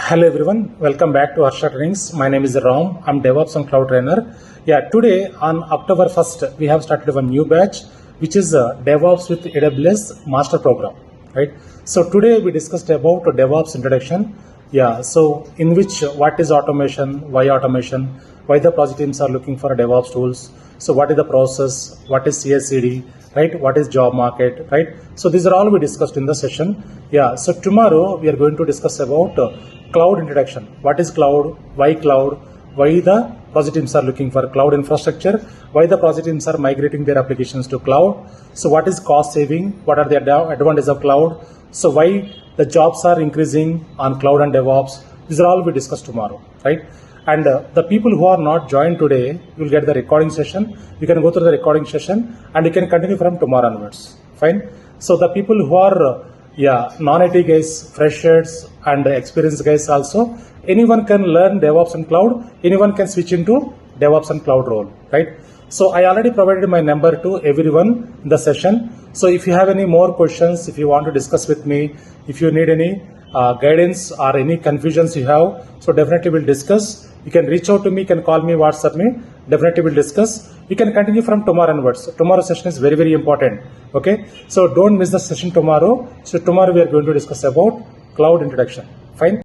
Hello everyone, welcome back to Harsha Trainings. My name is Ram. I'm DevOps and Cloud Trainer. Today on October 1st, we have started a new batch, which is DevOps with AWS Master Program. Right. So today we discussed about DevOps introduction. So in which what is automation, why the project teams are looking for DevOps tools. So what is the process, what is CI/CD, right? What is job market, right? So these are all we discussed in the session. So tomorrow we are going to discuss about cloud introduction. What is cloud? Why the project teams are looking for cloud infrastructure? Why the project teams are migrating their applications to cloud? So what is cost saving? What are the advantages of cloud? So why the jobs are increasing on cloud and DevOps? These are all we discuss tomorrow, right? And the people who are not joined today will get the recording session. You can go through the recording session and you can continue from tomorrow onwards. Fine. So the people who are non-IT guys, freshers and experienced guys also, anyone can learn DevOps and cloud. Anyone can switch into DevOps and cloud role, right? So I already provided my number to everyone in the session. So if you have any more questions, if you want to discuss with me, if you need any guidance or any confusions you have, so definitely we'll discuss. You can reach out to me, you can call me, WhatsApp me, definitely we'll discuss. You can continue from tomorrow onwards. Tomorrow's session is very, very important. Okay, so don't miss the session tomorrow. So tomorrow we are going to discuss about cloud introduction. Fine.